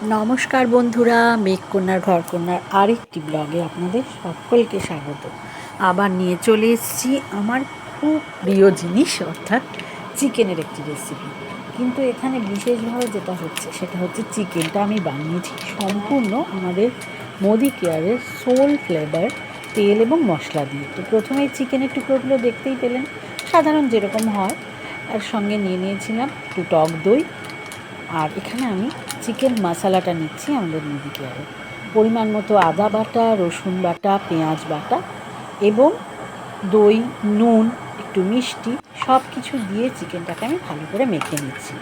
নমস্কার বন্ধুরা, মেঘকন্যার ঘরকন্যার আরেকটি ব্লগে আপনাদের সকলকে স্বাগত। আবার নিয়ে চলে এসেছি আমার খুব প্রিয় জিনিস, অর্থাৎ চিকেনের একটি রেসিপি। কিন্তু এখানে বিশেষভাবে যেটা হচ্ছে সেটা হচ্ছে চিকেনটা আমি বানিয়েছি সম্পূর্ণ আমাদের মোদি কেয়ারের সোল ফ্লেভার তেল এবং মশলা দিয়ে। তো প্রথমেই চিকেনের টুকরোগুলো দেখতেই পেলেন, সাধারণ যেরকম হয়। আর সঙ্গে নিয়ে নিয়েছিলাম একটু টক দই। আর এখানে আমি চিকেন মশলাটা নিচ্ছি আমাদের মুদি কেয়ারে। পরিমাণ মতো আদা বাটা, রসুন বাটা, পেঁয়াজ বাটা এবং দই, নুন, একটু মিষ্টি সব কিছু দিয়ে চিকেনটাকে আমি ভালো করে মেখে নিচ্ছি।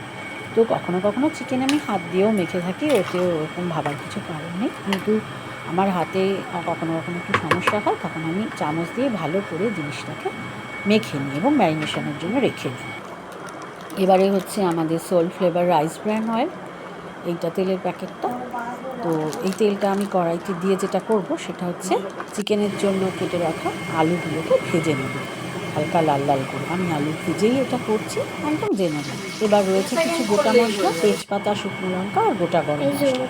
তো কখনো কখনো চিকেন আমি হাত দিয়েও মেখে থাকি, ওতেও ওরকম ভাবার কিছু কারণ নেই। কিন্তু আমার হাতে কখনো কখনো একটু সমস্যা হয়, তখন আমি চামচ দিয়ে ভালো করে জিনিসটাকে মেখে নিই এবং ম্যারিনেশনের জন্য রেখে দিই। এবারে হচ্ছে আমাদের soul flavour rice bran oil, এইটা তেলের প্যাকেটটা। তো এই তেলটা আমি কড়াইতে দিয়ে যেটা করব সেটা হচ্ছে চিকেনের জন্য কেটে রাখা আলুগুলোকে ভেজে নেব হালকা লাল লাল করে। আমি আলু ভেজেই এটা করছি, একদম জেনারেল। এবার রয়েছে কিছু গোটা মশলা, তেজপাতা, শুকনো লঙ্কা আর গোটা গরম মশলা।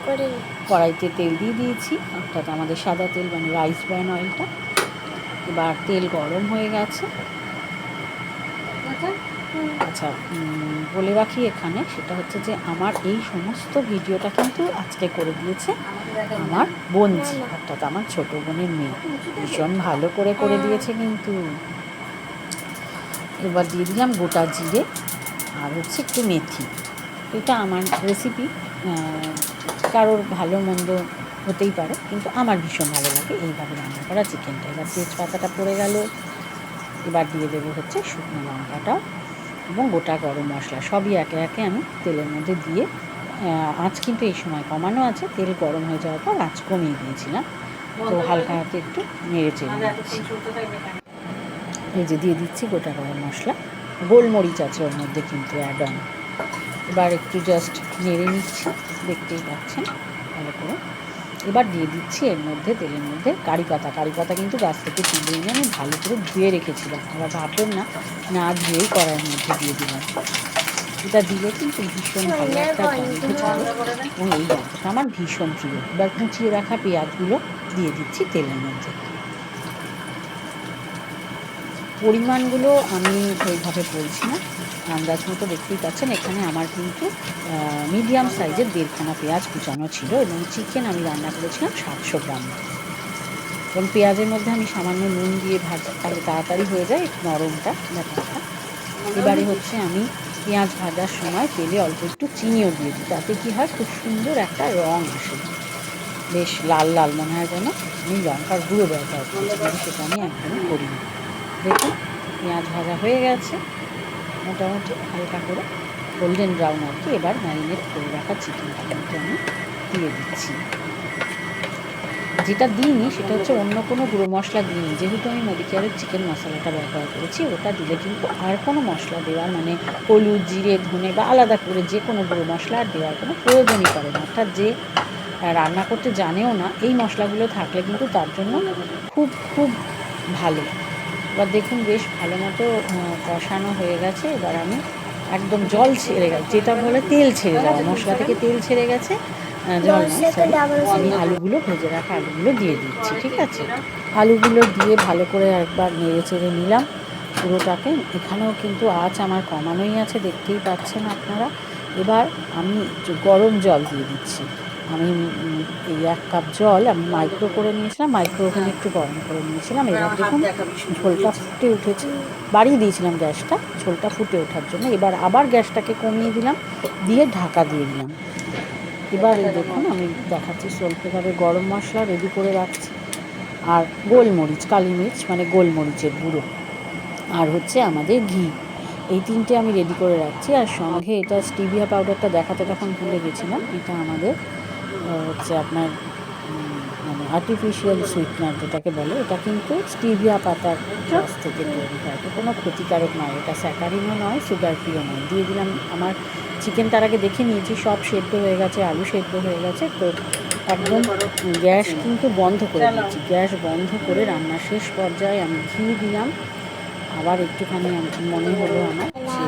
কড়াইতে তেল দিয়ে দিয়েছি, অর্থাৎ আমাদের সাদা তেল মানে রাইস ব্র্যান অয়েলটা। এবার তেল গরম হয়ে গেছে। আচ্ছা, বলে রাখি এখানে, সেটা হচ্ছে যে আমার এই সমস্ত ভিডিওটা কিন্তু আজকে করে দিয়েছে আমার বোনজি, অর্থাৎ আমার ছোট বোনের মেয়ে। ভীষণ ভালো করে দিয়েছে কিন্তু। এবার দিয়ে দিলাম গোটা জিরে আর হচ্ছে একটু মেথি। এটা আমার রেসিপি, কারোর ভালো মন্দ হতেই পারে, কিন্তু আমার ভীষণ ভালো লাগে এইভাবে রান্না করা চিকেনটা। এবার তেজপাতাটা পড়ে গেল। এবার দিয়ে দেবো হচ্ছে শুকনো লঙ্কাটা এবং গোটা গরম মশলা, সবই একে একে আমি তেলের মধ্যে দিয়ে, আঁচ কিন্তু এই সময় কমানো আছে। তেল গরম হয়ে যাওয়ার পর আঁচ কমিয়ে দিয়েছিলাম। তো হালকা হাতে একটু নেড়ে চেড়ে দিচ্ছি। এই যে দিয়ে দিচ্ছি গোটা গরম মশলা, গোলমরিচ আছে ওর মধ্যে কিন্তু অ্যাড অন। এবার একটু জাস্ট নেড়ে নিচ্ছি, দেখতেই পাচ্ছেন ভালো করে। এবার দিয়ে দিচ্ছি এর মধ্যে, তেলের মধ্যে কারি পাতা কিন্তু গাছ থেকে তুলে এনে আমি ভালো করে ধুয়ে রেখেছিলাম। আবার ভাববেন না না ধুয়েই কড়াইয়ের মধ্যে দিয়ে দিলাম। এটা দিলে কিন্তু ভীষণ ভালো একটা গন্ধ ছাড়ে এবং এই গন্ধটা আমার ভীষণ প্রিয়। এবার কুচিয়ে রাখা পেঁয়াজগুলো দিয়ে দিচ্ছি তেলের মধ্যে। পরিমাণগুলো আমি ওইভাবে বলছি না, আন্দাজ মতো দেখতেই পাচ্ছেন। এখানে আমার কিন্তু মিডিয়াম সাইজের 1.5খানা পেঁয়াজ কুচানো ছিল এবং চিকেন আমি রান্না করেছিলাম 700 গ্রাম। এবং পেঁয়াজের মধ্যে আমি সামান্য নুন দিয়ে ভাজি, তাহলে তাড়াতাড়ি হয়ে যায় নরমটা ব্যাপারটা। এবারে হচ্ছে আমি পেঁয়াজ ভাজার সময় তেলে অল্প একটু চিনিও দিয়ে দিই, তাতে কী হয়, খুব সুন্দর একটা রঙ আসে, বেশ লাল লাল মনে হয় যেন আমি লঙ্কার গুঁড়ো ব্যবহার করছি, কিন্তু সেটা আমি একদমই করি না। দেখুন পেঁয়াজ ভাজা হয়ে গেছে মোটামুটি হালকা করে গোল্ডেন ব্রাউন আর কি। এবার ম্যারিনেট করে রাখা চিকেনটা কিন্তু আমি দিয়ে দিচ্ছি। যেটা দিইনি সেটা হচ্ছে অন্য কোনো গুঁড়ো মশলা দিইনি, যেহেতু আমি মোদি কেয়ারের চিকেন মশলাটা ব্যবহার করেছি। ওটা দিলে কিন্তু আর কোনো মশলা দেওয়ার মানে হলুদ, জিরে, ধনে বা আলাদা করে যে কোনো গুঁড়ো মশলা আর দেওয়ার কোনো প্রয়োজনই পড়ে না। অর্থাৎ যে রান্না করতে জানেও না, এই মশলাগুলো থাকলে কিন্তু তার জন্য খুব খুব ভালো। এবার দেখুন বেশ ভালো মতো কষানো হয়ে গেছে। এবার আমি একদম জল ছেড়ে গেছে, যেটা বলে তেল ছেড়ে যাওয়া, মশলা থেকে তেল ছেড়ে গেছে, জল নয় সরি। আমি আলুগুলো, ভেজে রাখা আলুগুলো দিয়ে দিচ্ছি। ঠিক আছে, আলুগুলো দিয়ে ভালো করে একবার নেড়ে চেড়ে নিলাম পুরোটাকে। এখানেও কিন্তু আঁচ আমার কমানোই আছে, দেখতেই পাচ্ছেন আপনারা। এবার আমি গরম জল দিয়ে দিচ্ছি। আমি এই 1 কাপ জল আমি মাইক্রো করে নিয়েছিলাম, মাইক্রো ওভেনে একটু গরম করে নিয়েছিলাম। এবার দেখুন ঝোলটা ফুটে উঠেছে, বাড়িয়ে দিয়েছিলাম গ্যাসটা ঝোলটা ফুটে ওঠার জন্য। এবার আবার গ্যাসটাকে কমিয়ে দিলাম, দিয়ে ঢাকা দিয়ে দিলাম। এবার এই দেখুন আমি দেখাচ্ছি স্বল্পভাবে গরম মশলা রেডি করে রাখছি, আর গোলমরিচ, কালি মির্চ মানে গোলমরিচের গুঁড়ো, আর হচ্ছে আমাদের ঘি, এই 3টে আমি রেডি করে রাখছি। আর সঙ্গে এটা স্টিভিয়া পাউডারটা দেখাতে তখন ভুলে গেছিলাম, এটা আমাদের হচ্ছে আপনার মানে আর্টিফিশিয়াল সুইটনার যেটাকে বলে, এটা কিন্তু স্টিভিয়া পাতার রস থেকে তৈরি হয়। এটা কোনো ক্ষতিকারক নয়, এটা স্যাকারিনও নয়, সুগার ফ্রিও নয়। দিয়ে দিলাম। আমার চিকেন তার আগে দেখে নিয়েছি সব সেদ্ধ হয়ে গেছে, আলু সেদ্ধ হয়ে গেছে। তো একদম গ্যাস কিন্তু বন্ধ করে দিচ্ছি। গ্যাস বন্ধ করে রান্নার শেষ পর্যায়ে আমি ঘি দিলাম। আবার একটুখানি মনে হলো আমার যে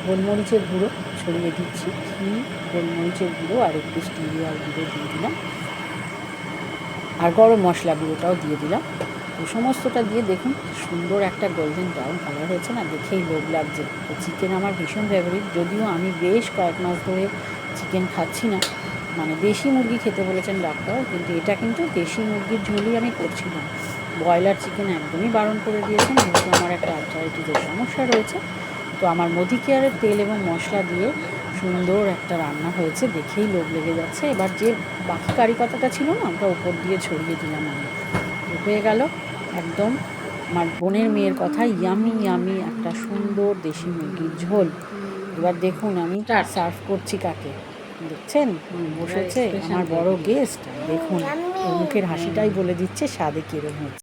গোলমরিচের গুঁড়ো ছড়িয়ে দিচ্ছি। ঘি, গোলমরিচের গুঁড়ো আর একটু স্টিভিয়ার গুঁড়ো দিয়ে দিলাম, আর গরম মশলা গুঁড়োটাও দিয়ে দিলাম। তো সমস্তটা দিয়ে দেখুন সুন্দর একটা গোল্ডেন ব্রাউন কালার হয়েছে না, দেখেই লোভ লাগছে। তো চিকেন আমার ভীষণ ফেভারিট, যদিও আমি বেশ কয়েক মাস ধরে চিকেন খাচ্ছি না, মানে দেশি মুরগি খেতে বলেছেন ডাক্তার, কিন্তু এটা কিন্তু দেশি মুরগির ঝোলই আমি করছিলাম। ব্রয়লার চিকেন একদমই বারণ করে দিয়েছেন, যেহেতু আমার একটা আর্থ্রাইটিসের সমস্যা রয়েছে। তো আমার মোদি কেয়ারের তেল এবং মশলা দিয়ে সুন্দর একটা রান্না হয়েছে, দেখেই লোভ লেগে যাচ্ছে। এবার যে বাকি কারি পাতাটা ছিল না, ওটা উপর দিয়ে ছড়িয়ে দিলাম আমি। হয়ে গেল একদম আমার বোনের মেয়ের কথা, ইয়ামি ইয়ামি একটা সুন্দর দেশি মুরগির ঝোল। এবার দেখুন আমি সার্ভ করছি কাকে, দেখছেন বসেছে আমার বড় গেস্ট। দেখুন ওর মুখের হাসিটাই বলে দিচ্ছে স্বাদে কিরম হচ্ছে।